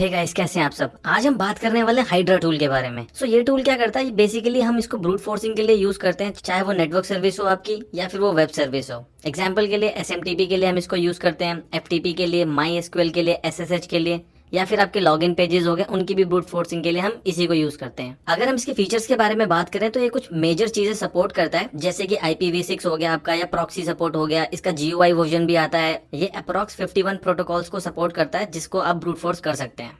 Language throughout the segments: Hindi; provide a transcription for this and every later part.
हे गाइस, कैसे हैं आप सब। आज हम बात करने वाले हैं हाइड्रा टूल के बारे में। ये टूल क्या करता है, बेसिकली हम इसको ब्रूट फोर्सिंग के लिए यूज करते हैं, चाहे वो नेटवर्क सर्विस हो आपकी या फिर वो वेब सर्विस हो। एग्जांपल के लिए एसएमटीपी के लिए हम इसको यूज करते हैं, एफटीपी के लिए, माई एसक्यूएल के लिए, एसएसएच के लिए, या फिर आपके लॉगिन पेजेस हो गए उनकी भी ब्रूट फोर्सिंग के लिए हम इसी को यूज करते हैं। अगर हम इसके फीचर्स के बारे में बात करें तो ये कुछ मेजर चीजें सपोर्ट करता है, जैसे कि IPv6 हो गया आपका, या प्रॉक्सी सपोर्ट हो गया, इसका GUI वर्जन भी आता है। ये अप्रॉक्स 51 प्रोटोकॉल्स को सपोर्ट करता है जिसको आप ब्रूट फोर्स कर सकते हैं।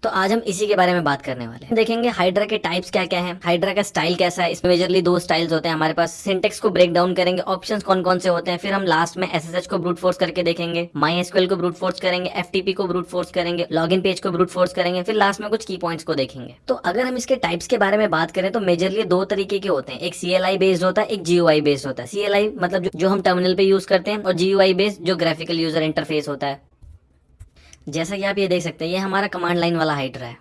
तो आज हम इसी के बारे में बात करने वाले हैं। देखेंगे हाइड्रा के टाइप्स क्या क्या हैं, हाइड्रा का स्टाइल कैसा है। इसमें मेजरली दो स्टाइल्स होते हैं हमारे पास। सिंटेक्स को ब्रेक डाउन करेंगे, ऑप्शंस कौन कौन से होते हैं, फिर हम लास्ट में एसएसएच को ब्रूट फोर्स करके देखेंगे, माई एसक्यूएल को ब्रूट फोर्स करेंगे, एफटीपी को ब्रूट फोर्स करेंगे, लॉगिन पेज को ब्रूट फोर्स करेंगे, फिर लास्ट में कुछ की पॉइंट्स को देखेंगे। तो अगर हम इसके टाइप्स के बारे में बात करें तो मेजरली दो तरीके के होते हैं, एक CLI बेस्ड होता है, एक GUI बेस्ड होता है। CLI मतलब जो हम टर्मिनल पे यूज करते हैं, और GUI बेस्ड जो ग्राफिकल यूजर इंटरफेस होता है। जैसा कि आप ये देख सकते हैं, ये हमारा कमांड लाइन वाला हाइड्रा है।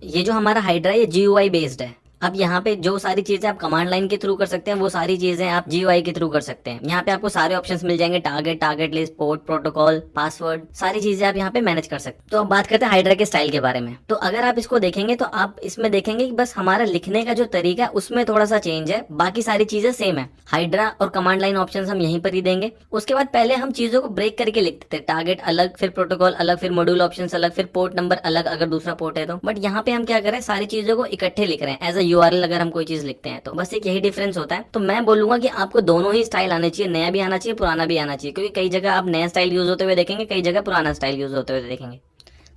ये जो हमारा हाइड्रा है ये GUI बेस्ड है। अब यहाँ पे जो सारी चीजें आप कमांड लाइन के थ्रू कर सकते हैं वो सारी चीजें आप GUI के थ्रू कर सकते हैं। यहाँ पे आपको सारे ऑप्शंस मिल जाएंगे, target list, port, protocol, password, सारी चीजें आप यहाँ पे मैनेज कर सकते हैं। तो अब बात करते हैं हाइड्रा के स्टाइल के बारे में। तो अगर आप इसको देखेंगे तो आप इसमें देखेंगे कि बस हमारा लिखने का जो तरीका है उसमें थोड़ा सा चेंज है, बाकी सारी चीजें सेम है। हाइड्रा और कमांड लाइन ऑप्शन हम यहीं पर ही देंगे। उसके बाद पहले हम चीजों को ब्रेक करके लिखते थे, टारगेट अलग, फिर प्रोटोकॉल अलग, फिर मॉड्यूल ऑप्शन अलग, फिर पोर्ट नंबर अलग अगर दूसरा पोर्ट है तो। बट यहाँ पे हम क्या करें, सारी चीजों को इकट्ठे लिख रहे हैं एज अ URL अगर हम कोई चीज लिखते हैं तो। बस एक यही डिफरेंस होता है। तो मैं बोलूंगा कि आपको दोनों ही स्टाइल आने चाहिए, नया भी आना चाहिए, पुराना भी आना चाहिए, क्योंकि कई जगह आप नया स्टाइल यूज होते हुए देखेंगे, कई जगह पुराना स्टाइल यूज होते हुए देखेंगे।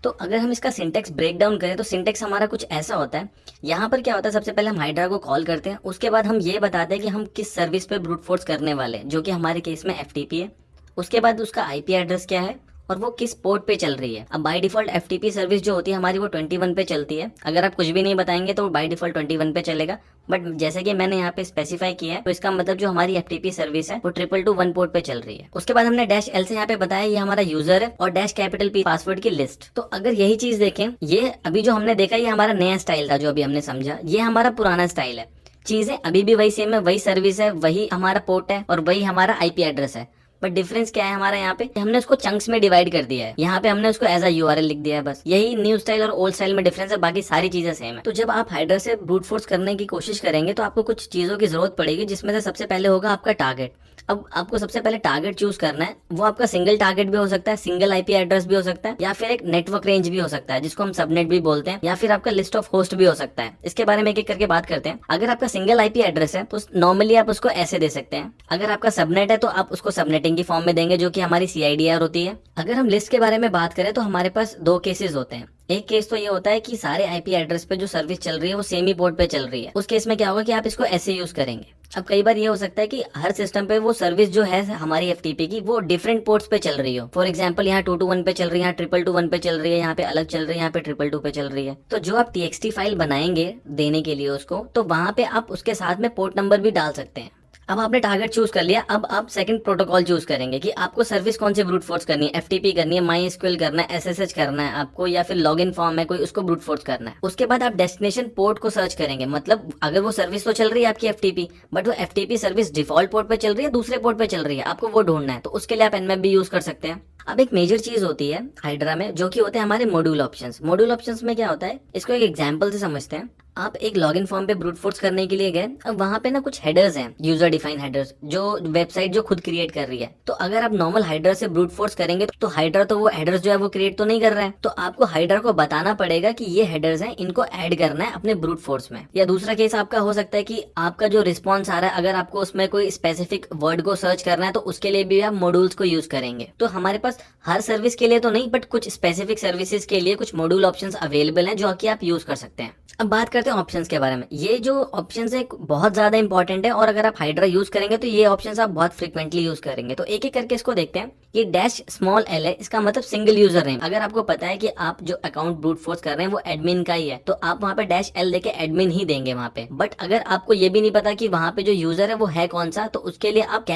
तो अगर हम इसका सिंटेक्स ब्रेक डाउन करें तो सिंटेक्स हमारा कुछ ऐसा होता है। यहाँ पर क्या होता है, सबसे पहले हम हाइड्रा को कॉल करते हैं, उसके बाद हम ये बताते हैं कि हम किस सर्विस पे ब्रूट फोर्स करने वाले हैं, जो कि हमारे केस में FTP है। उसके बाद उसका IP एड्रेस क्या है और वो किस पोर्ट पे चल रही है। अब बाय डिफॉल्ट FTP सर्विस जो होती है हमारी वो 21 पे चलती है। अगर आप कुछ भी नहीं बताएंगे तो बाय डिफॉल्ट 21 पे चलेगा। बट जैसे कि मैंने यहाँ पे स्पेसिफाई किया है तो इसका मतलब जो हमारी FTP सर्विस है वो 222 पोर्ट पे चल रही है। उसके बाद हमने -L से यहाँ पे बताया ये हमारा यूजर है, और -P पासवर्ड की लिस्ट। तो अगर यही चीज देखें, ये अभी जो हमने देखा ये हमारा नया स्टाइल था जो अभी हमने समझा, ये हमारा पुराना स्टाइल है। चीजें अभी भी वही सेम है, वही सर्विस है, वही हमारा पोर्ट है और वही हमारा IP एड्रेस है। बट डिफरेंस क्या है हमारा, यहाँ पे हमने उसको चंक्स में डिवाइड कर दिया है। यहाँ पे हमने उसको एज अ URL लिख दिया है। बस यही न्यू स्टाइल और ओल्ड स्टाइल में डिफरेंस है, बाकी सारी चीजें सेम है। तो जब आप हाइड्रा से ब्रूट फोर्स करने की कोशिश करेंगे तो आपको कुछ चीजों की जरूरत पड़ेगी, जिसमें से सबसे पहले होगा आपका टारगेट। अब आपको सबसे पहले टारगेट चूज करना है। वो आपका सिंगल टारगेट भी हो सकता है, सिंगल IP एड्रेस भी हो सकता है, या फिर एक नेटवर्क रेंज भी हो सकता है जिसको हम सबनेट भी बोलते हैं, या फिर आपका लिस्ट ऑफ होस्ट भी हो सकता है। इसके बारे में एक एक करके बात करते हैं। अगर आपका सिंगल IP एड्रेस है तो नॉर्मली आप उसको ऐसे दे सकते हैं। अगर आपका सबनेट है तो आप उसको सबनेटिंग की फॉर्म में देंगे, जो कि हमारी CIDR होती है। अगर हम लिस्ट के बारे में बात करें तो हमारे पास दो केसेस होते हैं। एक केस तो ये होता है कि सारे IP एड्रेस पे जो सर्विस चल रही है वो सेम ही पोर्ट पे चल रही है। उस केस में क्या होगा कि आप इसको ऐसे यूज करेंगे। अब कई बार ये हो सकता है कि हर सिस्टम पे वो सर्विस जो है हमारी FTP की वो डिफरेंट पोर्ट्स पे चल रही हो। फॉर एग्जांपल यहाँ 221 पे चल रही है, यहाँ 222 पे चल रही है, यहाँ पे अलग चल रही है, यहाँ पे 222 पे चल रही है। तो जो आप TXT फाइल बनाएंगे देने के लिए उसको, तो वहां पे आप उसके साथ में पोर्ट नंबर भी डाल सकते हैं। अब आपने टारगेट चूज कर लिया, अब आप सेकंड प्रोटोकॉल चूज करेंगे कि आपको सर्विस कौन सी ब्रूट फोर्स करनी है। FTP करनी है, माई एसक्यूएल करना है, SSH करना है आपको, या फिर लॉगिन फॉर्म है कोई, उसको ब्रूट फोर्स करना है। उसके बाद आप डेस्टिनेशन पोर्ट को सर्च करेंगे। मतलब अगर वो सर्विस तो चल रही है आपकी FTP, बट वो FTP सर्विस डिफॉल्ट पोर्ट पे चल रही है, दूसरे पोर्ट पे चल रही है, आपको वो ढूंढना है। तो उसके लिए आप Nmap भी यूज कर सकते हैं। अब एक मेजर चीज होती है हाइड्रा में, जो कि होते हैं हमारे मॉड्यूल ऑप्शंस। मॉड्यूल ऑप्शंस में क्या होता है, इसको एक एग्जांपल से समझते हैं। आप एक लॉगिन फॉर्म पे ब्रूट फोर्स करने के लिए गए, अब वहां पे ना कुछ हेडर्स हैं, यूजर डिफाइन हेडर्स, जो वेबसाइट जो खुद क्रिएट कर रही है। तो अगर आप नॉर्मल हाइड्रा से ब्रूट फोर्स करेंगे तो हाइड्रा तो वो हेडर्स जो है वो क्रिएट तो नहीं कर रहा है। तो आपको हाइड्रा को बताना पड़ेगा कि ये हेडर्स हैं, इनको ऐड करना है अपने ब्रूट फोर्स में। या दूसरा केस आपका हो सकता है कि आपका जो रिस्पॉन्स आ रहा है, अगर आपको उसमें कोई स्पेसिफिक वर्ड को सर्च करना है तो उसके लिए भी आप मॉड्यूल्स को यूज करेंगे। तो हमारे पास हर सर्विस के लिए तो नहीं, बट कुछ स्पेसिफिक सर्विसेज के लिए कुछ मॉड्यूल ऑप्शंस अवेलेबल हैं जो कि आप यूज कर सकते हैं। अब बात करते हैं ऑप्शंस के बारे में। ये जो ऑप्शंस है बहुत ज्यादा इंपॉर्टेंट है, और अगर आप हाइड्रा यूज करेंगे तो ये ऑप्शंस आप बहुत फ्रिक्वेंटली यूज करेंगे। तो एक एक करके इसको देखते हैं। ये -l है, इसका मतलब सिंगल यूजर नेम। अगर आपको पता है कि आप जो अकाउंट ब्रूट फोर्स कर रहे हैं वो एडमिन का ही है, तो आप वहाँ पे -l देके एडमिन ही देंगे वहाँ पे। बट अगर आपको ये भी नहीं पता कि वहाँ पे जो यूजर है वो है कौन सा, तो उसके लिए आप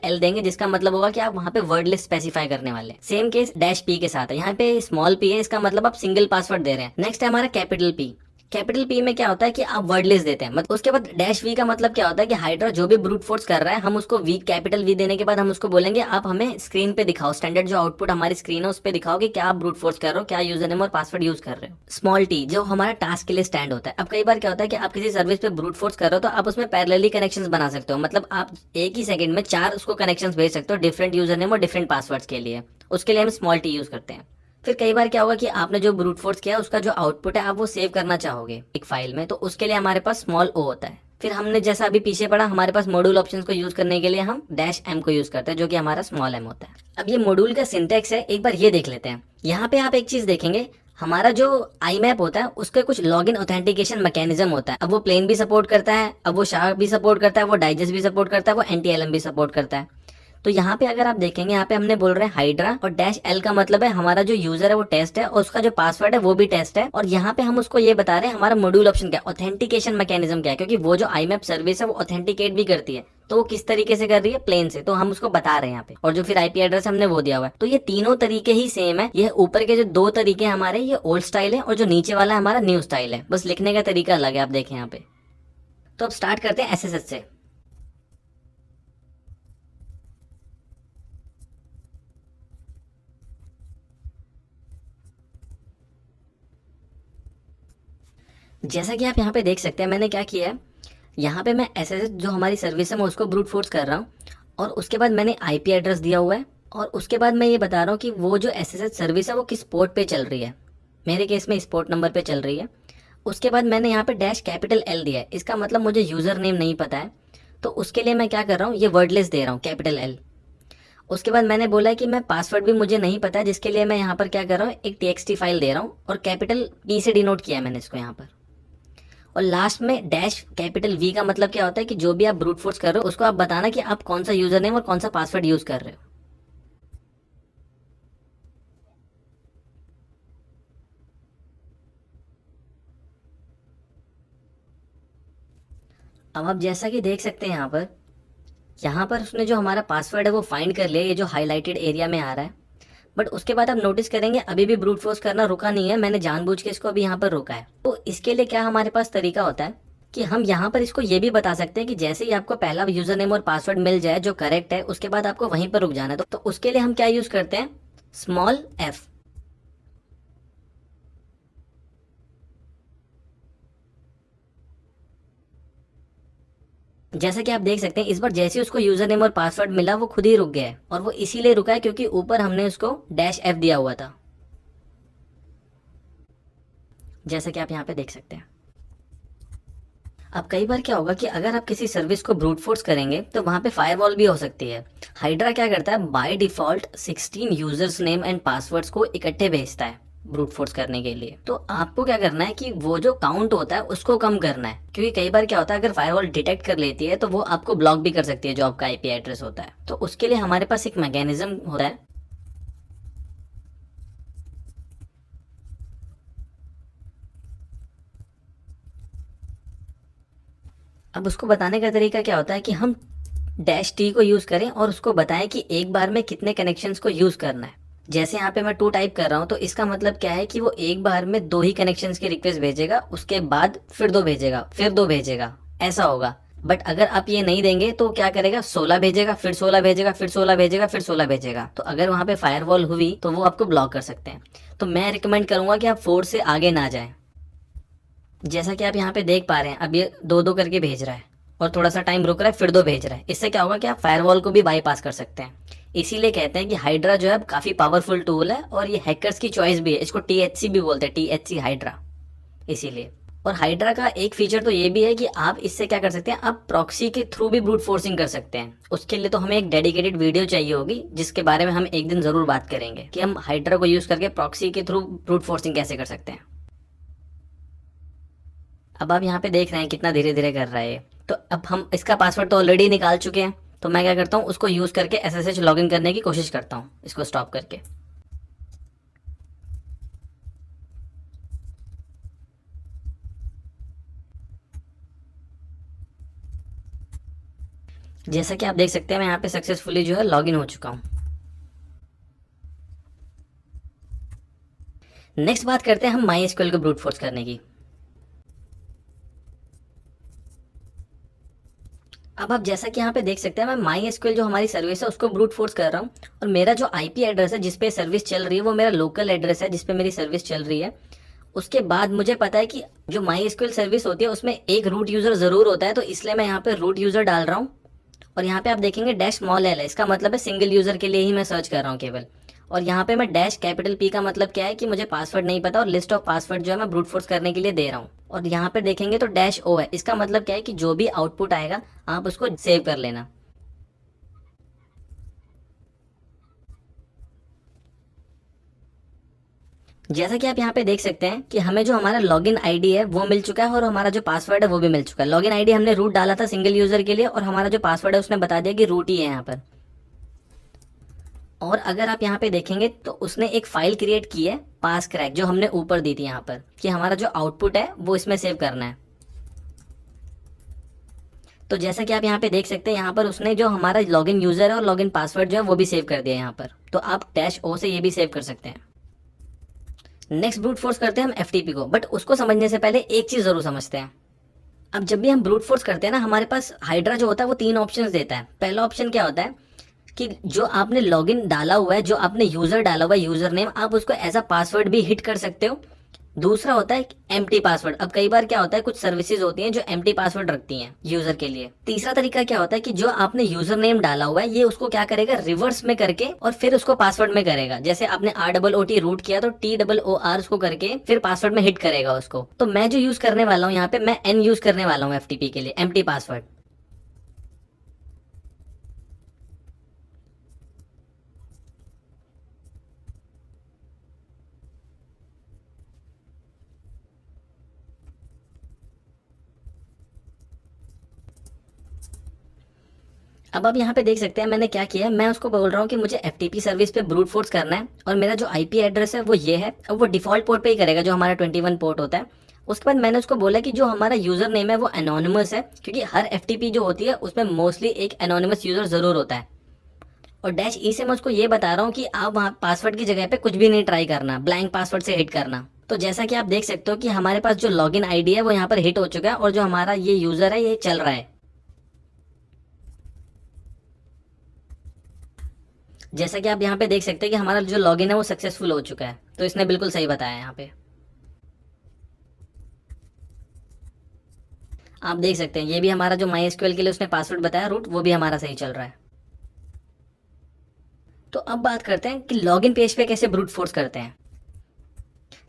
L देंगे, जिसका मतलब होगा कि आप वहाँ पे वर्ड लिस्ट स्पेसिफाई करने वाले। सेम केस -p के साथ है। यहाँ पे p है, इसका मतलब आप सिंगल पासवर्ड दे रहे हैं। नेक्स्ट है हमारा P। कैपिटल पी में क्या होता है कि आप वर्डलेस देते हैं, मतलब उसके बाद डैश वी का मतलब क्या होता है कि हाइड्रा जो भी ब्रूट फोर्स कर रहा है, हम उसको वी कैपिटल वी देने के बाद हम उसको बोलेंगे आप हमें स्क्रीन पे दिखाओ, स्टैंडर्ड जो आउटपुट हमारी स्क्रीन है उस पे दिखाओ कि क्या आप ब्रूट फोर्स कर रहे हो, क्या यूजर नेम और पासवर्ड यूज कर रहे हो। स्मॉल टी जो हमारा टास्क के लिए स्टैंड होता है। अब कई बार क्या होता है कि आप किसी सर्विस पे ब्रूट फोर्स कर रहे हो तो आप उसमें पैरेलली कनेक्शंस बना सकते हो, मतलब आप एक ही सेकंड में 4 उसको कनेक्शंस भेज सकते हो डिफरेंट यूजर नेम और डिफरेंट पासवर्ड्स के लिए। उसके लिए हम स्मॉल टी यूज करते हैं। फिर कई बार क्या होगा कि आपने जो ब्रूट फोर्स किया उसका जो आउटपुट है आप वो सेव करना चाहोगे एक फाइल में, तो उसके लिए हमारे पास स्मॉल ओ होता है। फिर हमने जैसा अभी पीछे पढ़ा, हमारे पास मॉड्यूल ऑप्शंस को यूज करने के लिए हम डैश एम को यूज करते हैं जो कि हमारा स्मॉल एम होता है। अब ये मॉड्यूल का सिंटेक्स है, एक बार ये देख लेते हैं। यहाँ पे आप एक चीज देखेंगे, हमारा जो आई मैप होता है उसका कुछ लॉग इन ऑथेंटिकेशन मैकेनिज्म होता है। अब वो प्लेन भी सपोर्ट करता है, अब वो शार्प भी सपोर्ट करता है, वो डाइजेस्ट भी सपोर्ट करता है, वो एंटी एलएम भी सपोर्ट करता है। तो यहाँ पे अगर आप देखेंगे, यहाँ पे हमने बोल रहे हैं हाइड्रा और डैश एल का मतलब है हमारा जो यूजर है वो टेस्ट है और उसका जो पासवर्ड है वो भी टेस्ट है। और यहाँ पे हम उसको ये बता रहे हैं हमारा मॉड्यूल ऑप्शन क्या है, ऑथेंटिकेशन मैकेनिज्म क्या है, क्योंकि वो जो आईमैप सर्विस है वो ऑथेंटिकेट भी करती है। तो वो किस तरीके से कर रही है, प्लेन से, तो हम उसको बता रहे हैं यहाँ पे। और जो फिर आईपी एड्रेस हमने वो दिया हुआ है, तो ये तीनों तरीके ही सेम है। ये ऊपर के जो 2 तरीके हमारे ये ओल्ड स्टाइल है और जो नीचे वाला है हमारा न्यू स्टाइल है, बस लिखने का तरीका अलग है। आप देखें यहाँ पे। तो अब स्टार्ट करते हैं एसएसएच से। जैसा कि आप यहाँ पे देख सकते हैं मैंने क्या किया है, यहाँ पे मैं एसएसएच जो हमारी सर्विस है मैं उसको ब्रूट फोर्स कर रहा हूँ और उसके बाद मैंने आईपी एड्रेस दिया हुआ है और उसके बाद मैं ये बता रहा हूँ कि वो जो एसएसएच सर्विस है वो किस पोर्ट पे चल रही है। मेरे केस में इस पोर्ट नंबर पे चल रही है। उसके बाद मैंने यहाँ पे डैश कैपिटल एल दिया है, इसका मतलब मुझे यूज़र नेम नहीं पता है, तो उसके लिए मैं क्या कर रहा हूँ, ये वर्डलेस दे रहा हूँ कैपिटल एल। उसके बाद मैंने बोला है कि मैं पासवर्ड भी मुझे नहीं पता है, जिसके लिए मैं यहाँ पर क्या कर रहा हूँ, एक टीएक्सटी फाइल दे रहा हूँ और कैपिटल पी से डिनोट किया है मैंने इसको यहाँ पर। और लास्ट में डैश कैपिटल वी का मतलब क्या होता है कि जो भी आप ब्रूट फोर्स कर रहे हो उसको आप बताना कि आप कौन सा यूजर नेम और कौन सा पासवर्ड यूज कर रहे हो। अब आप जैसा कि देख सकते हैं यहाँ पर उसने जो हमारा पासवर्ड है वो फाइंड कर लिया, ये जो हाईलाइटेड एरिया में आ रहा है। बट उसके बाद आप नोटिस करेंगे अभी भी ब्रूट फोर्स करना रुका नहीं है, मैंने जानबूझ के इसको अभी यहाँ पर रोका है। तो इसके लिए क्या हमारे पास तरीका होता है कि हम यहाँ पर इसको ये भी बता सकते हैं कि जैसे ही आपको पहला यूजर नेम और पासवर्ड मिल जाए जो करेक्ट है, उसके बाद आपको वहीं पर रुक जाना है। तो उसके लिए हम क्या यूज करते हैं, स्मॉल एफ। जैसा कि आप देख सकते हैं इस बार जैसे ही उसको यूजर नेम और पासवर्ड मिला वो खुद ही रुक गया है, और वो इसीलिए रुका है क्योंकि ऊपर हमने उसको डैश एफ दिया हुआ था, जैसा कि आप यहाँ पे देख सकते हैं। अब कई बार क्या होगा कि अगर आप किसी सर्विस को ब्रूट फोर्स करेंगे तो वहां पे फायरवॉल भी हो सकती है। हाइड्रा क्या करता है, by default 16 users name and passwords को इकट्ठे भेजता है ब्रूट फोर्स करने के लिए। तो आपको क्या करना है कि वो जो काउंट होता है उसको कम करना है, क्योंकि कई बार क्या होता है अगर फायरवॉल डिटेक्ट कर लेती है तो वो आपको ब्लॉक भी कर सकती है जो आपका आईपी एड्रेस होता है। तो उसके लिए हमारे पास एक मैकेनिज्म होता है। अब उसको बताने का तरीका क्या होता है कि हम डैश टी को यूज करें और उसको बताएं कि एक बार में कितने कनेक्शंस को यूज करना है। जैसे यहाँ पे मैं 2 टाइप कर रहा हूँ, तो इसका मतलब क्या है कि वो एक बार में 2 ही कनेक्शंस की रिक्वेस्ट भेजेगा, उसके बाद फिर 2 भेजेगा, फिर 2 भेजेगा, ऐसा होगा। बट अगर आप ये नहीं देंगे तो क्या करेगा, 16 भेजेगा, फिर 16 भेजेगा, फिर 16 भेजेगा, फिर 16 भेजेगा। तो अगर वहां पे फायरवॉल हुई तो वो आपको ब्लॉक कर सकते हैं। तो मैं रिकमेंड करूंगा कि आप 4 से आगे ना जाएं। जैसा कि आप यहाँ पे देख पा रहे हैं अब ये 2-2 करके भेज रहा है और थोड़ा सा टाइम रुक रहा है, फिर 2 भेज रहा है। इससे क्या होगा कि आप फायरवॉल को भी बाईपास कर सकते हैं। इसीलिए कहते हैं कि हाइड्रा जो है काफी पावरफुल टूल है और ये हैकर्स की चॉइस भी है। इसको टीएचसी भी बोलते हैं, टीएचसी हाइड्रा, इसीलिए। और हाइड्रा का एक फीचर तो ये भी है कि आप इससे क्या कर सकते हैं, आप प्रॉक्सी के थ्रू भी ब्रूट फोर्सिंग कर सकते हैं। उसके लिए तो हमें एक डेडिकेटेड वीडियो चाहिए होगी जिसके बारे में हम एक दिन जरूर बात करेंगे कि हम हाइड्रा को यूज करके प्रॉक्सी के थ्रू ब्रूट फोर्सिंग कैसे कर सकते हैं। अब आप यहाँ पे देख रहे हैं कितना धीरे धीरे कर रहा है ये। तो अब हम इसका पासवर्ड तो ऑलरेडी निकाल चुके हैं, तो मैं क्या करता हूँ उसको यूज करके एसएसएच लॉगिन करने की कोशिश करता हूँ, इसको स्टॉप करके। जैसा कि आप देख सकते हैं मैं यहाँ पे सक्सेसफुली जो है लॉगिन हो चुका हूँ। नेक्स्ट बात करते हैं हम माई एसक्यूएल को ब्रूट फोर्स करने की। अब आप जैसा कि यहाँ पे देख सकते हैं, मैं माई एसक्यूएल जो हमारी सर्विस है उसको ब्रूट फोर्स कर रहा हूँ, और मेरा जो आईपी एड्रेस है जिसपे सर्विस चल रही है वो मेरा लोकल एड्रेस है जिसपे मेरी सर्विस चल रही है। उसके बाद मुझे पता है कि जो माई एसक्यूएल सर्विस होती है उसमें एक रूट यूजर जरूर होता है, तो इसलिए मैं यहाँ पे रूट यूजर डाल रहा हूँ। और यहाँ पे आप देखेंगे डैश स्मॉल एल है, इसका मतलब है सिंगल यूजर के लिए ही मैं सर्च कर रहा हूँ केवल। और यहाँ पे मैं डैश कैपिटल पी का मतलब क्या है कि मुझे पासवर्ड नहीं पता, और लिस्ट ऑफ पासवर्ड जो है मैं ब्रूट फोर्स करने के लिए दे रहा हूँ। और यहाँ पे देखेंगे तो डैश ओ है, इसका मतलब क्या है कि जो भी आउटपुट आएगा आप उसको सेव कर लेना। जैसा कि आप यहाँ पे देख सकते हैं कि हमें जो हमारा लॉगिन आईडी है वो मिल चुका है, और हमारा जो पासवर्ड है वो भी मिल चुका है। लॉगिन आईडी हमने रूट डाला था सिंगल यूजर के लिए, और हमारा जो पासवर्ड है उसने बता दिया कि रूट ही है यहाँ पर। और अगर आप यहाँ पे देखेंगे तो उसने एक फाइल क्रिएट की है पास क्रैक, जो हमने ऊपर दी थी यहाँ पर, कि हमारा जो आउटपुट है वो इसमें सेव करना है। तो जैसा कि आप यहाँ पे देख सकते हैं यहाँ पर उसने जो हमारा लॉगिन यूजर है और लॉगिन पासवर्ड जो है वो भी सेव कर दिया यहाँ पर। तो आप डैश ओ से ये भी सेव कर सकते हैं। नेक्स्ट ब्रूट फोर्स करते हैं हम एफटीपी को, बट उसको समझने से पहले एक चीज जरूर समझते हैं। अब जब भी हम ब्रूट फोर्स करते हैं ना, हमारे पास हाइड्रा जो होता है वो तीन ऑप्शंस देता है। पहला ऑप्शन क्या होता है कि जो आपने लॉगिन डाला हुआ है, जो आपने यूजर डाला हुआ है यूजर नेम, आप उसको एज अ पासवर्ड भी हिट कर सकते हो। दूसरा होता है एम्प्टी पासवर्ड। अब कई बार क्या होता है, कुछ सर्विसेज होती हैं जो एम्प्टी पासवर्ड रखती हैं यूजर के लिए। तीसरा तरीका क्या होता है कि जो आपने यूजर नेम डाला हुआ है ये उसको क्या करेगा, रिवर्स में करके और फिर उसको पासवर्ड में करेगा। जैसे आपने ROOT रूट किया तो TOOR उसको करके फिर पासवर्ड में हिट करेगा उसको। तो मैं जो यूज करने वाला हूँ यहाँ पे, मैं N यूज करने वाला हूँ एफटीपी के लिए, एम्प्टी पासवर्ड। अब आप यहाँ पे देख सकते हैं मैंने क्या किया है, मैं उसको बोल रहा हूँ कि मुझे एफटीपी सर्विस पे ब्रूट फोर्स करना है, और मेरा जो आईपी एड्रेस है वो ये है, और वो डिफॉल्ट पोर्ट पे ही करेगा जो हमारा 21 पोर्ट होता है। उसके बाद मैंने उसको बोला कि जो हमारा यूजर नेम है वो एनोनिमस है, क्योंकि हर एफटीपी जो होती है उसमें मोस्टली एक एनोनिमस यूजर जरूर होता है। और डैश ई से मैं उसको ये बता रहा हूँ कि आप वहाँ पासवर्ड की जगह पे कुछ भी नहीं ट्राई करना, ब्लैंक पासवर्ड से हिट करना। तो जैसा कि आप देख सकते हो कि हमारे पास जो लॉगिन आईडी है वो यहाँ पर हिट हो चुका है, और जो हमारा ये यूजर है ये चल रहा है। जैसा कि आप यहाँ पे देख सकते हैं कि हमारा जो लॉगिन है वो सक्सेसफुल हो चुका है, तो इसने बिल्कुल सही बताया यहाँ पे। आप देख सकते हैं ये भी हमारा जो MySQL के लिए उसने पासवर्ड बताया रूट, वो भी हमारा सही चल रहा है। तो अब बात करते हैं कि लॉगिन पेज पे कैसे ब्रूट फोर्स करते हैं।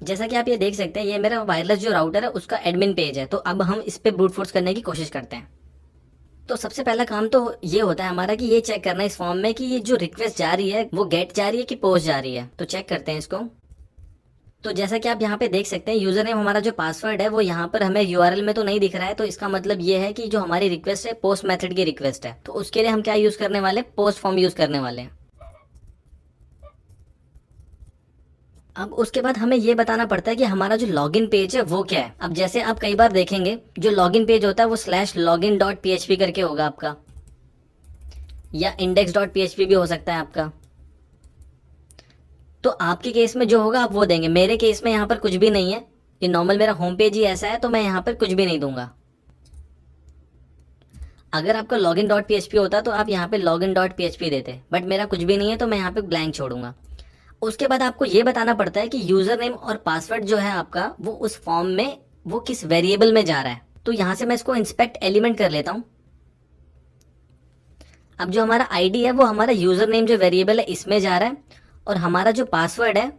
जैसा कि आप ये देख सकते हैं ये मेरा वायरलेस जो राउटर है उसका एडमिन पेज है, तो अब हम इस पे ब्रूट फोर्स करने की कोशिश करते हैं। तो सबसे पहला काम तो ये होता है हमारा कि ये चेक करना है इस फॉर्म में कि ये जो रिक्वेस्ट जा रही है वो गेट जा रही है कि पोस्ट जा रही है। तो चेक करते हैं इसको। तो जैसा कि आप यहाँ पे देख सकते हैं यूजर नेम हमारा जो पासवर्ड है वो यहाँ पर हमें यूआरएल में तो नहीं दिख रहा है, तो इसका मतलब ये है कि जो हमारी रिक्वेस्ट है पोस्ट मेथड की रिक्वेस्ट है। तो उसके लिए हम क्या यूज करने वाले हैं, पोस्ट फॉर्म यूज करने वाले हैं। अब उसके बाद हमें ये बताना पड़ता है कि हमारा जो लॉगिन पेज है वो क्या है। अब जैसे आप कई बार देखेंगे जो लॉगिन पेज होता है वो /login.php करके होगा आपका, या index.php भी हो सकता है आपका। तो आपके केस में जो होगा आप वो देंगे। मेरे केस में यहाँ पर कुछ भी नहीं है, ये नॉर्मल मेरा होम पेज ही ऐसा है, तो मैं यहाँ पर कुछ भी नहीं दूंगा। अगर आपका login.php होता तो आप यहाँ पे login.php देते, बट मेरा कुछ भी नहीं है तो मैं यहाँ पे ब्लैंक छोड़ूंगा। उसके बाद आपको ये बताना पड़ता है कि यूजर नेम और पासवर्ड जो है आपका वो उस फॉर्म में वो किस वेरिएबल में जा रहा है। तो यहाँ से मैं इसको इंस्पेक्ट एलिमेंट कर लेता हूँ। अब जो हमारा आईडी है वो हमारा यूजर नेम जो वेरिएबल है इसमें जा रहा है, और हमारा जो पासवर्ड है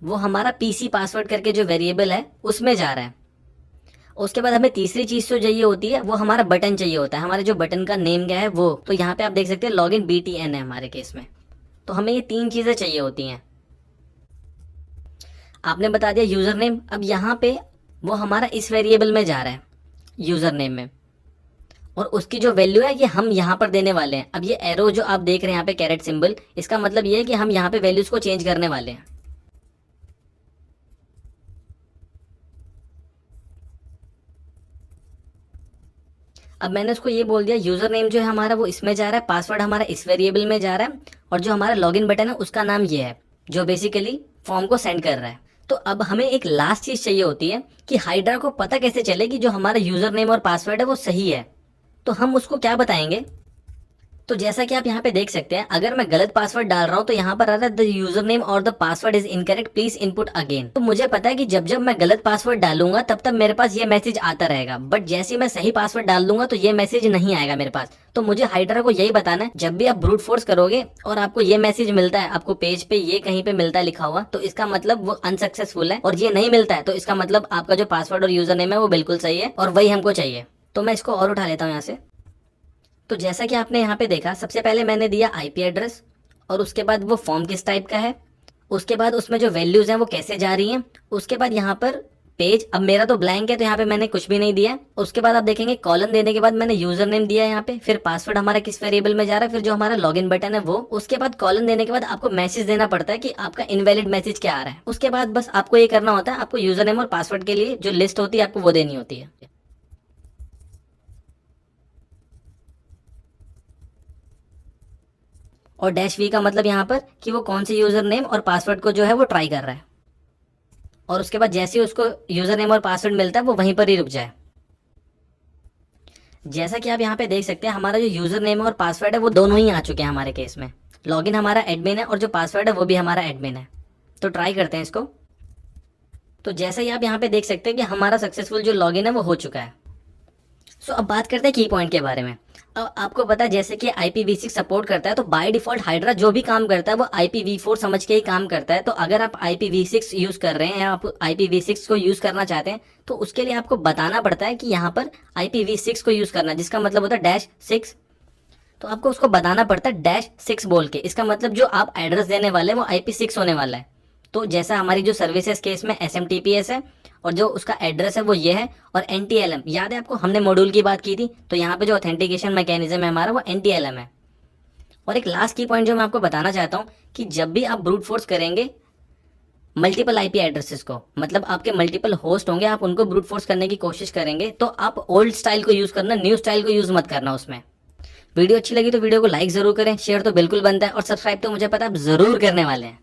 वो हमारा पीसी पासवर्ड करके जो वेरिएबल है उसमें जा रहा है। उसके बाद हमें तीसरी चीज जो चाहिए होती है वो हमारा बटन चाहिए होता है, हमारे जो बटन का नेम क्या है वो। तो यहाँ पे आप देख सकते हैं लॉगिन BTN है हमारे केस में। तो हमें ये तीन चीजें चाहिए होती हैं। आपने बता दिया यूजर नेम, अब यहाँ पे वो हमारा इस वेरिएबल में जा रहा है यूजर नेम में, और उसकी जो वैल्यू है ये हम यहाँ पर देने वाले हैं। अब ये एरो जो आप देख रहे हैं यहाँ पे कैरेट सिंबल, इसका मतलब ये है कि हम यहाँ पे वैल्यूज को चेंज करने वाले हैं। अब मैंने उसको ये बोल दिया यूजर नेम जो है हमारा वो इसमें जा रहा है, पासवर्ड हमारा इस वेरिएबल में जा रहा है, और जो हमारा लॉगिन बटन है उसका नाम ये है जो बेसिकली फॉर्म को सेंड कर रहा है। तो अब हमें एक लास्ट चीज चाहिए होती है कि हाइड्रा को पता कैसे चले कि जो हमारा यूजर नेम और पासवर्ड है वो सही है। तो हम उसको क्या बताएंगे, तो जैसा कि आप यहाँ पे देख सकते हैं, अगर मैं गलत पासवर्ड डाल रहा हूँ तो यहाँ पर आ रहा है द यूजर नेम और the password is incorrect, please input again. तो मुझे पता है कि जब जब मैं गलत पासवर्ड डालूंगा तब तब मेरे पास ये मैसेज आता रहेगा, बट जैसे ही मैं सही पासवर्ड डाल दूंगा तो ये मैसेज नहीं आएगा मेरे पास। तो मुझे हाइड्रा को यही बताना है, जब भी आप ब्रूट फोर्स करोगे और आपको ये मैसेज मिलता है, आपको पेज पे ये कहीं पे मिलता है लिखा हुआ, तो इसका मतलब वो अनसक्सेसफुल है, और ये नहीं मिलता है तो इसका मतलब आपका जो पासवर्ड और यूजर नेम है वो बिल्कुल सही है और वही हमको चाहिए। तो मैं इसको और उठा लेता हूँ यहाँ से। तो जैसा कि आपने यहाँ पे देखा, सबसे पहले मैंने दिया आईपी एड्रेस, और उसके बाद वो फॉर्म किस टाइप का है, उसके बाद उसमें जो वैल्यूज हैं वो कैसे जा रही हैं, उसके बाद यहाँ पर पेज, अब मेरा तो ब्लैंक है तो यहाँ पे मैंने कुछ भी नहीं दिया। उसके बाद आप देखेंगे कॉलन देने के बाद मैंने यूजर नेम दिया यहाँ पे, फिर पासवर्ड हमारा किस वेरिएबल में जा रहा है, फिर जो हमारा लॉगिन बटन है वो, उसके बाद कॉलन देने के बाद आपको मैसेज देना पड़ता है कि आपका इनवैलिड मैसेज क्या आ रहा है। उसके बाद बस आपको ये करना होता है, आपको यूजर नेम और पासवर्ड के लिए जो लिस्ट होती है आपको वो देनी होती है। और डैश वी का मतलब यहाँ पर कि वो कौन से यूजर नेम और पासवर्ड को जो है वो ट्राई कर रहा है, और उसके बाद जैसे ही उसको यूजर नेम और पासवर्ड मिलता है वो वहीं पर ही रुक जाए। जैसा कि आप यहाँ पे देख सकते हैं, हमारा जो यूजर नेम और पासवर्ड है वो दोनों ही आ चुके हैं हमारे केस में। लॉगिन हमारा एडमिन है और जो पासवर्ड है वो भी हमारा एडमिन है। तो ट्राई करते हैं इसको। तो जैसा ही आप यहाँ पे देख सकते हैं कि हमारा सक्सेसफुल जो लॉगिन है वो हो चुका है। सो अब बात करते हैं की पॉइंट के बारे में। अब आपको पता है जैसे कि IPv6 सपोर्ट करता है, तो बाय डिफॉल्ट हाइड्रा जो भी काम करता है वो IPv4 समझ के ही काम करता है। तो अगर आप IPv6 यूज कर रहे हैं या आप IPv6 को यूज करना चाहते हैं तो उसके लिए आपको बताना पड़ता है कि यहाँ पर IPv6 को यूज करना, जिसका मतलब होता है -6। तो आपको उसको बताना पड़ता है -6 बोल के, इसका मतलब जो आप एड्रेस देने वाले हैं वो IP6 होने वाला है। तो जैसा हमारी जो सर्विसेज केस में SMTPS है और जो उसका एड्रेस है वो ये है, और NTLM याद है आपको, हमने मॉड्यूल की बात की थी, तो यहाँ पे जो ऑथेंटिकेशन मैकेनिज्म है हमारा वो NTLM है। और एक लास्ट की पॉइंट जो मैं आपको बताना चाहता हूँ कि जब भी आप ब्रूट फोर्स करेंगे मल्टीपल IP एड्रेसेस को, मतलब आपके मल्टीपल होस्ट होंगे, आप उनको ब्रूट फोर्स करने की कोशिश करेंगे, तो आप ओल्ड स्टाइल को यूज करना, न्यू स्टाइल को यूज मत करना उसमें। वीडियो अच्छी लगी तो वीडियो को लाइक जरूर करें, शेयर तो बिल्कुल बनता है, और सब्सक्राइब तो मुझे पता है आप जरूर करने वाले हैं।